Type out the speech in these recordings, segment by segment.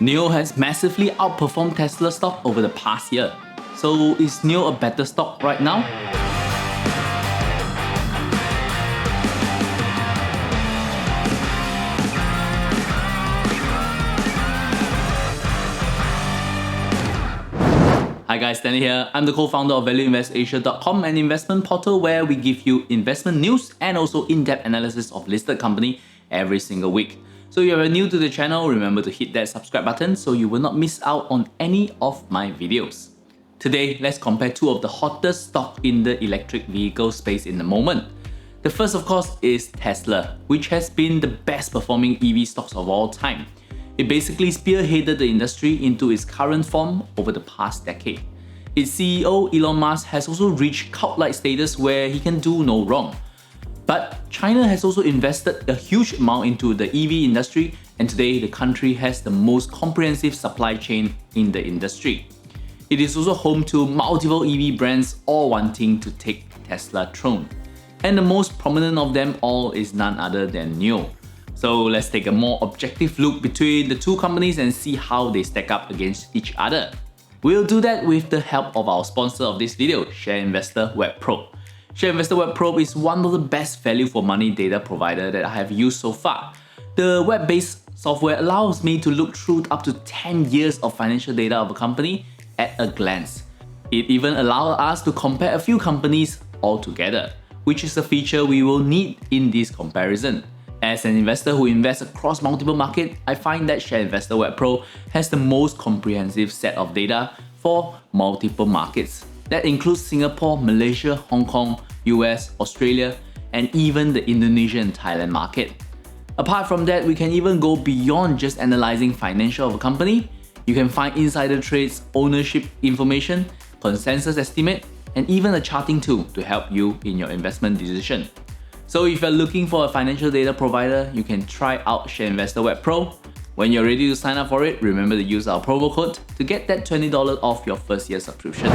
NIO has massively outperformed Tesla stock over the past year. So is NIO a better stock right now? Hi guys, Stanley here. I'm the co-founder of ValueInvestAsia.com, an investment portal where we give you investment news and also in-depth analysis of listed company every single week. So if you're new to the channel, remember to hit that subscribe button so you will not miss out on any of my videos. Today, let's compare two of the hottest stock in the electric vehicle space in the moment. The first, of course, is Tesla, which has been the best performing EV stocks of all time. It basically spearheaded the industry into its current form over the past decade. Its CEO, Elon Musk, has also reached cult-like status where he can do no wrong. But China has also invested a huge amount into the EV industry, and today the country has the most comprehensive supply chain in the industry. It is also home to multiple EV brands all wanting to take Tesla throne. And the most prominent of them all is none other than NIO. So let's take a more objective look between the two companies and see how they stack up against each other. We'll do that with the help of our sponsor of this video, ShareInvestor WebPro. ShareInvestor WebPro is one of the best value for money data provider that I have used so far. The web-based software allows me to look through up to 10 years of financial data of a company at a glance. It even allows us to compare a few companies all together, which is a feature we will need in this comparison. As an investor who invests across multiple markets, I find that ShareInvestor WebPro has the most comprehensive set of data for multiple markets. That includes Singapore, Malaysia, Hong Kong, US, Australia, and even the Indonesia and Thailand market. Apart from that, we can even go beyond just analyzing financial of a company. You can find insider trades, ownership information, consensus estimate, and even a charting tool to help you in your investment decision. So if you're looking for a financial data provider, you can try out ShareInvestor WebPro. When you're ready to sign up for it, remember to use our promo code to get that $20 off your first year subscription.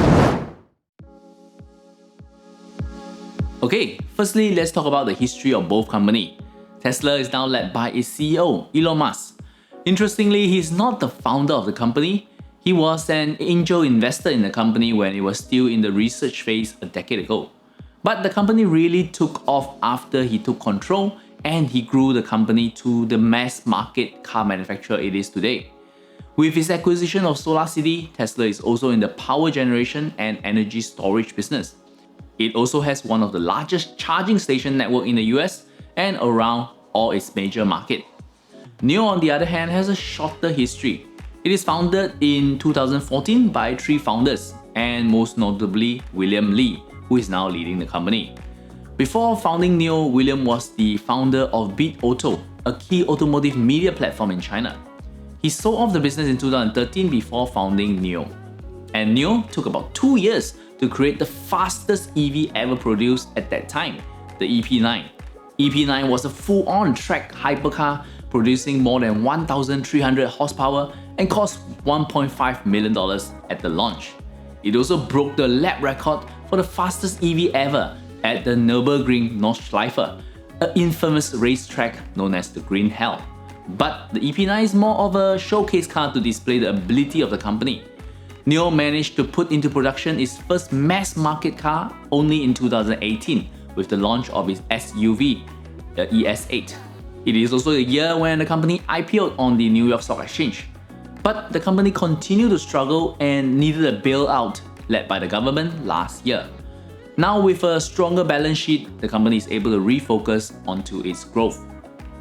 Okay, firstly, let's talk about the history of both companies. Tesla is now led by its CEO, Elon Musk. Interestingly, he's not the founder of the company. He was an angel investor in the company when it was still in the research phase a decade ago. But the company really took off after he took control and he grew the company to the mass market car manufacturer it is today. With its acquisition of SolarCity, Tesla is also in the power generation and energy storage business. It also has one of the largest charging station network in the US and around all its major markets. NIO, on the other hand, has a shorter history. It is founded in 2014 by three founders, and most notably William Li, who is now leading the company. Before founding NIO, William was the founder of BitAuto, a key automotive media platform in China. He sold off the business in 2013 before founding NIO. And NIO took about 2 years to create the fastest EV ever produced at that time, the EP9. EP9 was a full-on track hypercar producing more than 1,300 horsepower and cost $1.5 million at the launch. It also broke the lap record for the fastest EV ever at the Nürburgring Nordschleife, an infamous racetrack known as the Green Hell. But the EP9 is more of a showcase car to display the ability of the company. NIO managed to put into production its first mass market car only in 2018 with the launch of its SUV, the ES8. It is also the year when the company IPO'd on the New York Stock Exchange. But the company continued to struggle and needed a bailout led by the government last year. Now with a stronger balance sheet, the company is able to refocus onto its growth.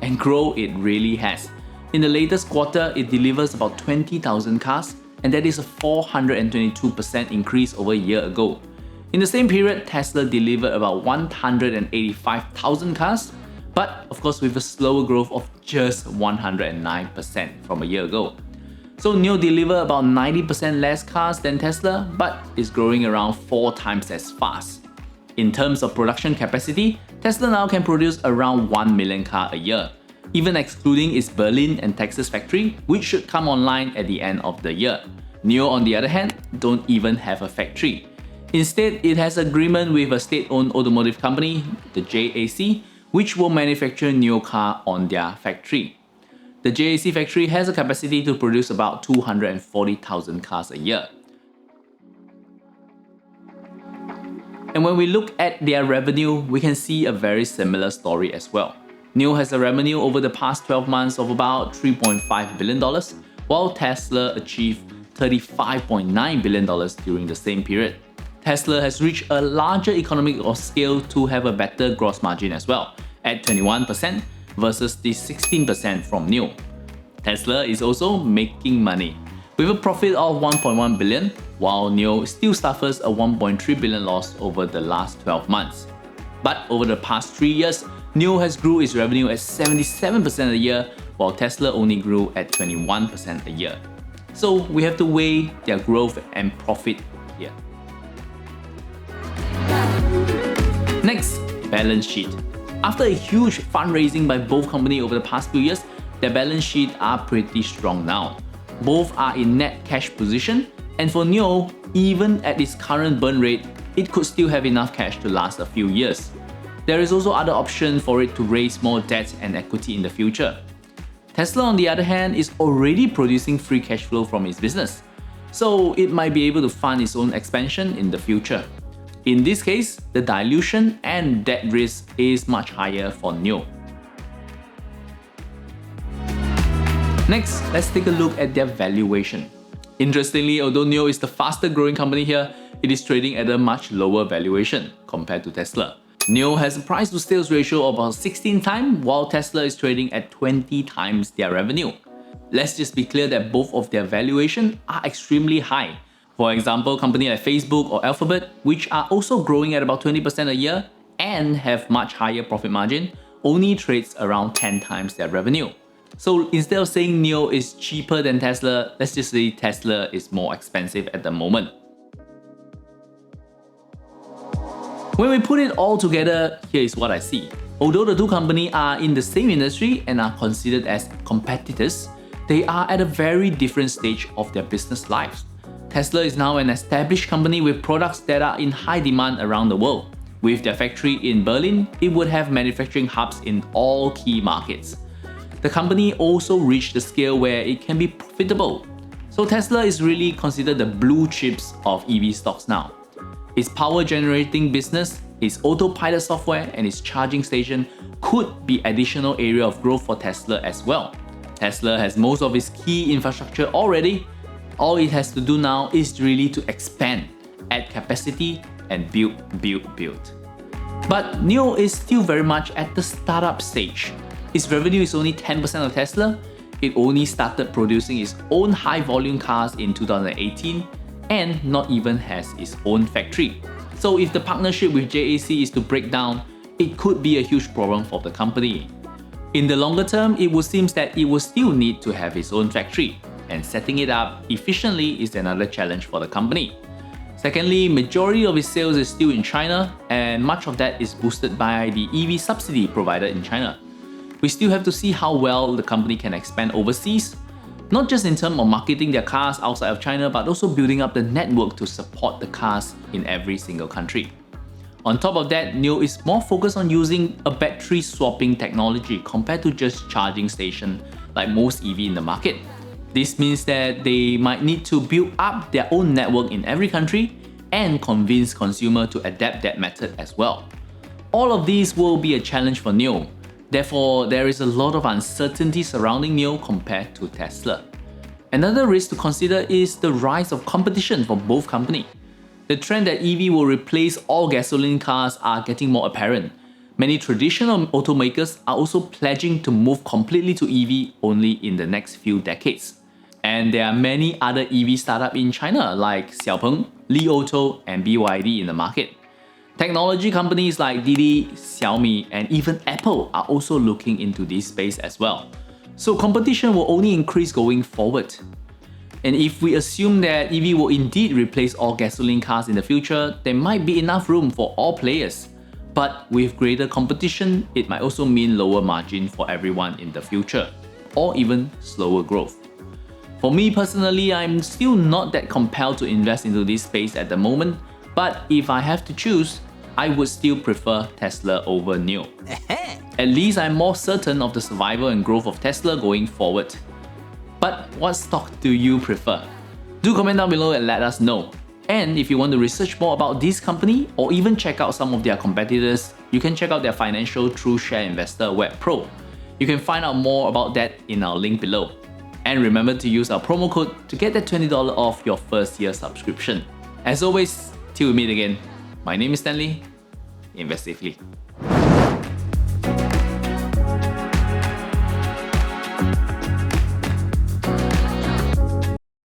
And grow it really has. In the latest quarter, it delivers about 20,000 cars, and that is a 422% increase over a year ago. In the same period, Tesla delivered about 185,000 cars, but of course with a slower growth of just 109% from a year ago. So NIO delivered about 90% less cars than Tesla, but is growing around 4 times as fast. In terms of production capacity, Tesla now can produce around 1 million cars a year, even excluding its Berlin and Texas factory, which should come online at the end of the year. NIO, on the other hand, don't even have a factory. Instead, it has agreement with a state-owned automotive company, the JAC, which will manufacture NIO car on their factory. The JAC factory has a capacity to produce about 240,000 cars a year. And when we look at their revenue, we can see a very similar story as well. NIO has a revenue over the past 12 months of about $3.5 billion, while Tesla achieved $35.9 billion during the same period. Tesla has reached a larger economy of scale to have a better gross margin as well, at 21% versus the 16% from NIO. Tesla is also making money, with a profit of $1.1 billion, while NIO still suffers a $1.3 billion loss over the last 12 months. But over the past 3 years, NIO has grew its revenue at 77% a year, while Tesla only grew at 21% a year. So we have to weigh their growth and profit here. Next, balance sheet. After a huge fundraising by both companies over the past few years, their balance sheet are pretty strong now. Both are in net cash position, and for NIO, even at its current burn rate, it could still have enough cash to last a few years. There is also other option for it to raise more debt and equity in the future. Tesla, on the other hand, is already producing free cash flow from its business, so it might be able to fund its own expansion in the future. In this case, the dilution and debt risk is much higher for NIO. Next, let's take a look at their valuation. Interestingly, although NIO is the fastest growing company here, it is trading at a much lower valuation compared to Tesla. NIO has a price to sales ratio of about 16 times, while Tesla is trading at 20 times their revenue. Let's just be clear that both of their valuation are extremely high. For example, companies like Facebook or Alphabet, which are also growing at about 20% a year and have much higher profit margin, only trades around 10 times their revenue. So instead of saying NIO is cheaper than Tesla, let's just say Tesla is more expensive at the moment. When we put it all together, here is what I see. Although the two companies are in the same industry and are considered as competitors, they are at a very different stage of their business lives. Tesla is now an established company with products that are in high demand around the world. With their factory in Berlin, it would have manufacturing hubs in all key markets. The company also reached the scale where it can be profitable. So Tesla is really considered the blue chips of EV stocks now. Its power generating business, its autopilot software, and its charging station could be additional area of growth for Tesla as well. Tesla has most of its key infrastructure already. All it has to do now is really to expand, add capacity, and build. But NIO is still very much at the startup stage. Its revenue is only 10% of Tesla. It only started producing its own high volume cars in 2018 and not even has its own factory. So if the partnership with JAC is to break down, it could be a huge problem for the company. In the longer term, it would seem that it will still need to have its own factory, and setting it up efficiently is another challenge for the company. Secondly, majority of its sales is still in China, and much of that is boosted by the EV subsidy provided in China. We still have to see how well the company can expand overseas, not just in terms of marketing their cars outside of China, but also building up the network to support the cars in every single country. On top of that, NIO is more focused on using a battery swapping technology compared to just charging station like most EV in the market. This means that they might need to build up their own network in every country and convince consumers to adapt that method as well. All of these will be a challenge for NIO. Therefore, there is a lot of uncertainty surrounding NIO compared to Tesla. Another risk to consider is the rise of competition for both companies. The trend that EV will replace all gasoline cars are getting more apparent. Many traditional automakers are also pledging to move completely to EV only in the next few decades. And there are many other EV startups in China like Xiaopeng, Li Auto, and BYD in the market. Technology companies like Didi, Xiaomi, and even Apple are also looking into this space as well. So competition will only increase going forward. And if we assume that EV will indeed replace all gasoline cars in the future, there might be enough room for all players. But with greater competition, it might also mean lower margin for everyone in the future, or even slower growth. For me personally, I'm still not that compelled to invest into this space at the moment, but if I have to choose, I would still prefer Tesla over NIO. At least I'm more certain of the survival and growth of Tesla going forward. But what stock do you prefer? Do comment down below and let us know. And if you want to research more about this company or even check out some of their competitors, you can check out their financial through Share Investor Web Pro. You can find out more about that in our link below. And remember to use our promo code to get that $20 off your first year subscription. As always, till we meet again, my name is Stanley. Invest safely.